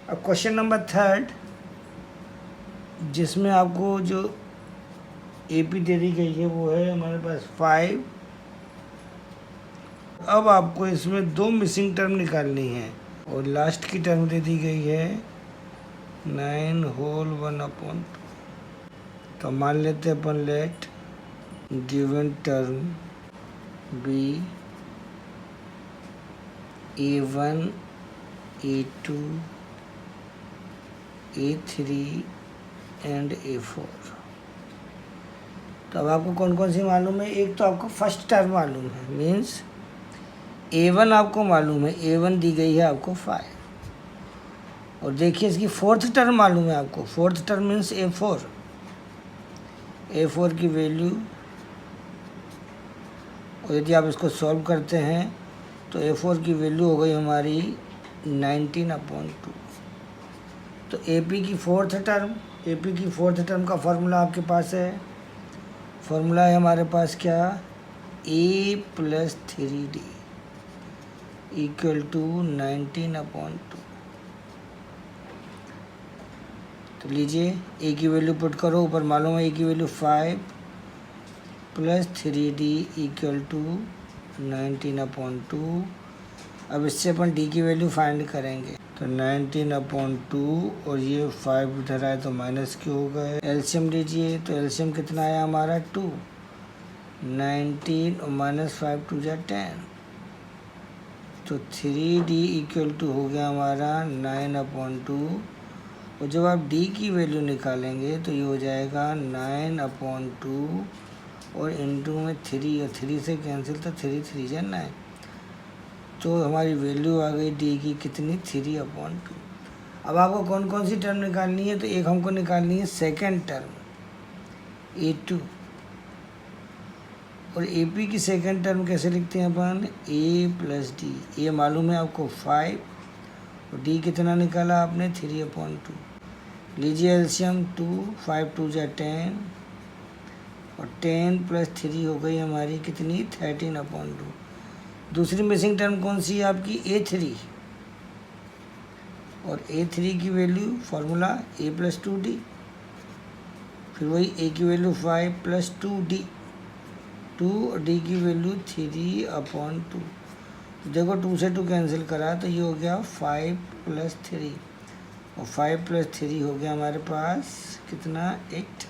अब question number 3 जिसमें आपको जो AP दे दी गई है वो है हमारे पास 5। अब आपको इसमें 2 मिसिंग टर्म निकालनी है और लास्ट की टर्म दे दी गई है 9 होल 1/2। तो मान लेते हैं अपन let given term be A1 A2 A3 and A4। तो अब आपको कौन कौन सी मालूम है? एक तो आपको फर्स्ट टर्म मालूम है, मीन्स A1 आपको मालूम है, A1 दी गई है आपको 5। और देखिए इसकी फोर्थ टर्म मालूम है आपको, fourth term means A4। A4 की वैल्यू, और यदि आप इसको सॉल्व करते हैं तो A4 की वैल्यू हो गई हमारी 19/2। तो AP की फोर्थ टर्म का फॉर्मूला आपके पास है। फॉर्मूला है हमारे पास क्या? A + 3D = 19/2। तो लीजिए A की वैल्यू पुट करो, ऊपर मालूम है A की वैल्यू 5 + 3D = 19/2। अब इससे अपन D की वैल्यू फाइंड करेंगे। तो 19/2 और ये 5 इधर आए तो माइनस क्यों हो गए? एलसीएम लीजिए, तो एलसीएम कितना आया हमारा? 2। 19 और -5 2 = 10। तो 3D = हो गया हमारा 9/2। और जब आप D की वैल्यू निकालेंगे तो ये हो जाएगा 9/2 और इनटू में 3, और 3 से कैंसिल, तो 3 3 = 9। तो हमारी वैल्यू आ गई D की कितनी? 3/2। अब आपको कौन कौन सी टर्म निकालनी है? तो एक हमको निकालनी है सेकेंड टर्म A2। और AP की सेकेंड टर्म कैसे लिखते हैं अपन? A + D। A मालूम है आपको 5 और D कितना निकाला आपने? 3/2। लीजिए एलसीएम 2, 5 2 = 10 और 10 + 3 हो गई हमारी कितनी? 13/2। दूसरी मिसिंग टर्म कौन सी है आपकी? A3। और A3 की वैल्यू फार्मूला A + 2D। फिर वही A की वैल्यू 5 + 2D, 2 और D की वैल्यू 3/2। देखो 2 से 2 कैंसिल करा तो ये हो गया 5 + 3, और 5 + 3 हो गया हमारे पास कितना? 8।